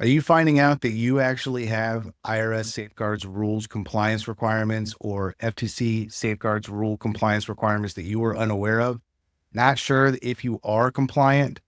Are you finding out that you actually have IRS Safeguards Rules Compliance requirements or FTC Safeguards Rule Compliance requirements that you were unaware of? Not sure if you are compliant?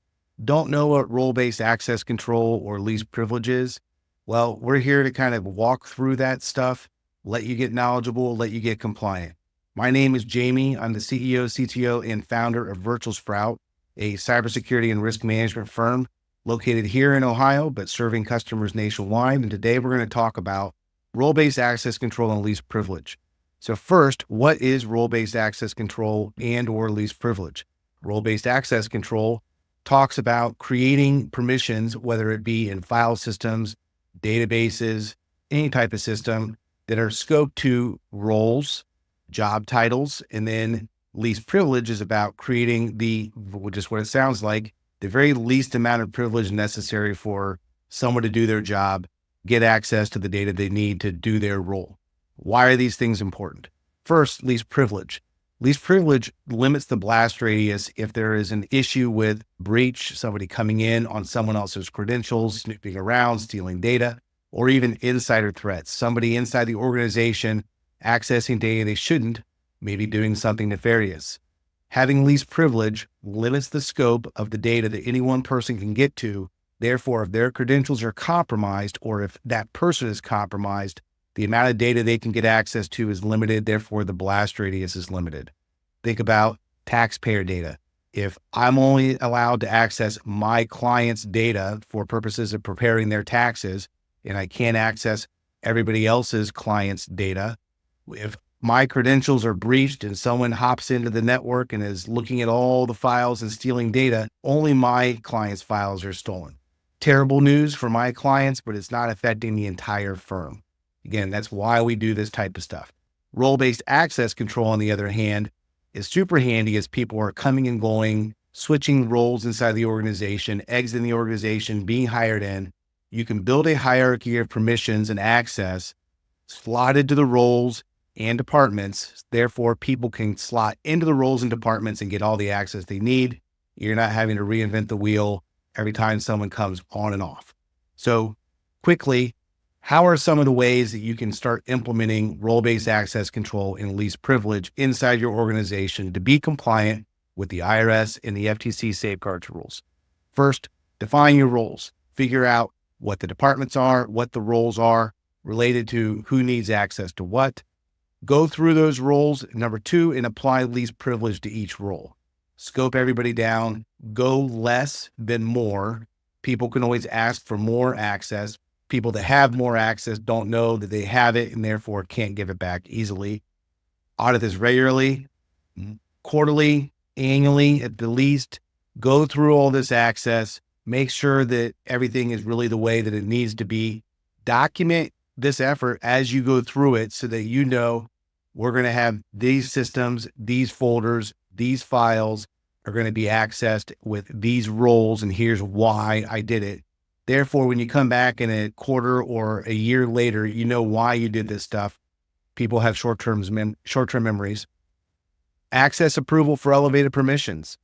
Don't know what role-based access control or least privilege is? Well, we're here to kind of walk through that stuff, let you get knowledgeable, let you get compliant. My name is Jamie. I'm the CEO, CTO, and founder of Virtual Sprout, a cybersecurity and risk management firm located here in Ohio, but serving customers nationwide. And today we're going to talk about role-based access control and least privilege. So first, what is role-based access control and or least privilege? Role-based access control talks about creating permissions, whether it be in file systems, databases, any type of system that are scoped to roles, job titles, and then least privilege is about creating just what it sounds like, the very least amount of privilege necessary for someone to do their job, get access to the data they need to do their role. Why are these things important? First, least privilege. Least privilege limits the blast radius if there is an issue with breach, somebody coming in on someone else's credentials, snooping around, stealing data, or even insider threats, somebody inside the organization accessing data they shouldn't, maybe doing something nefarious. Having least privilege limits the scope of the data that any one person can get to. Therefore, if their credentials are compromised, or if that person is compromised, the amount of data they can get access to is limited. Therefore, the blast radius is limited. Think about taxpayer data. If I'm only allowed to access my client's data for purposes of preparing their taxes, and I can't access everybody else's client's data, if my credentials are breached and someone hops into the network and is looking at all the files and stealing data, only my client's files are stolen. Terrible news for my clients, but it's not affecting the entire firm. Again, that's why we do this type of stuff. Role-based access control, on the other hand, is super handy as people are coming and going, switching roles inside the organization, exiting the organization, being hired in. You can build a hierarchy of permissions and access slotted to the roles and departments. Therefore, people can slot into the roles and departments and get all the access they need. You're not having to reinvent the wheel every time someone comes on and off. So quickly, how are some of the ways that you can start implementing role-based access control and least privilege inside your organization to be compliant with the IRS and the FTC safeguards rules? First, define your roles. Figure out what the departments are, what the roles are related to who needs access to what. Go through those roles. Number two, and apply least privilege to each role. Scope everybody down. Go less than more. People can always ask for more access. People that have more access don't know that they have it and therefore can't give it back easily. Audit this regularly, quarterly, annually at the least. Go through all this access. Make sure that everything is really the way that it needs to be. Document this effort as you go through it so that you know we're going to have these systems, these folders, these files are going to be accessed with these roles, and here's why I did it. Therefore, when you come back in a quarter or a year later, you know why you did this stuff. People have short-term memories. Access approval for elevated permissions.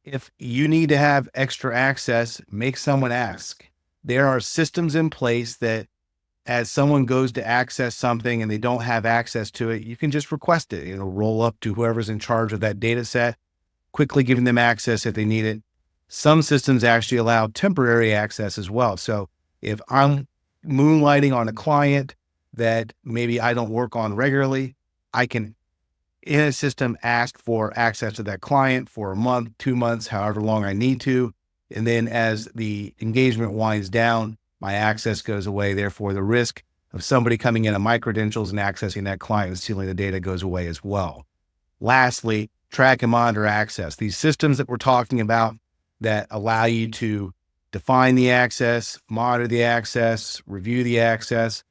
If you need to have extra access, make someone ask. There are systems in place that as someone goes to access something and they don't have access to it, you can just request it. Roll up to whoever's in charge of that data set, quickly giving them access if they need it. Some systems actually allow temporary access as well. So if I'm moonlighting on a client that maybe I don't work on regularly, I can, in a system, ask for access to that client for a month, 2 months, however long I need to. And then as the engagement winds down, my access goes away. Therefore, the risk of somebody coming in on my credentials and accessing that client and stealing the data goes away as well. Lastly, track and monitor access. These systems that we're talking about that allow you to define the access, monitor the access, review the access,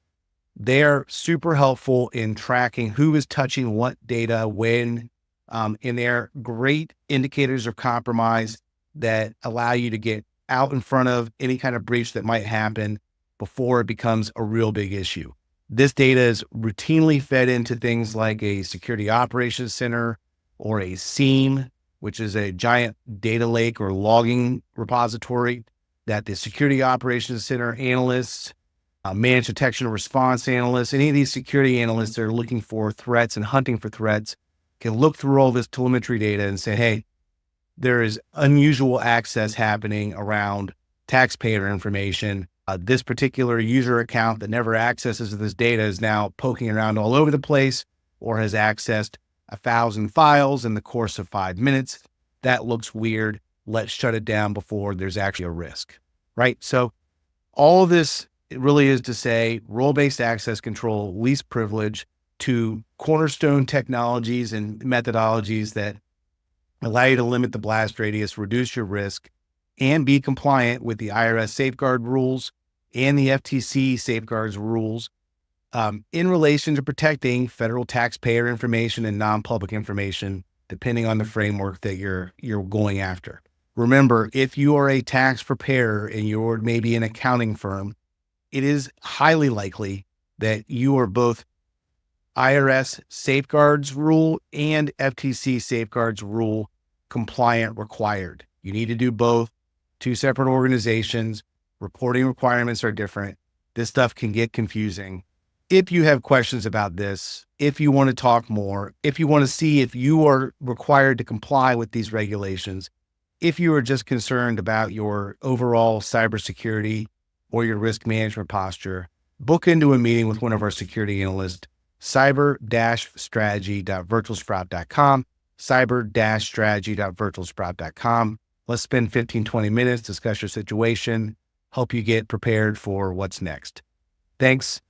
they're super helpful in tracking who is touching what data when, and they're great indicators of compromise that allow you to get out in front of any kind of breach that might happen before it becomes a real big issue. This data is routinely fed into things like a security operations center or a SIEM, which is a giant data lake or logging repository that the security operations center analysts, managed detection and response analysts, any of these security analysts that are looking for threats and hunting for threats can look through all this telemetry data and say, hey, there is unusual access happening around taxpayer information. This particular user account that never accesses this data is now poking around all over the place or has accessed 1,000 files in the course of 5 minutes. That looks weird. Let's shut it down before there's actually a risk, right? So all of this, it really is to say role-based access control, least privilege, to cornerstone technologies and methodologies that allow you to limit the blast radius, reduce your risk, and be compliant with the IRS Safeguard rules and the FTC Safeguards rules in relation to protecting federal taxpayer information and non-public information, depending on the framework that you're going after. Remember, if you are a tax preparer and you're maybe an accounting firm, it is highly likely that you are both IRS Safeguards Rule and FTC Safeguards Rule compliant required. You need to do both. Two separate organizations. Reporting requirements are different. This stuff can get confusing. If you have questions about this, if you want to talk more, if you want to see if you are required to comply with these regulations, if you are just concerned about your overall cybersecurity or your risk management posture, book into a meeting with one of our security analysts, cyber-strategy.virtualsprout.com, cyber-strategy.virtualsprout.com. Let's spend 15-20 minutes, discuss your situation, help you get prepared for what's next. Thanks.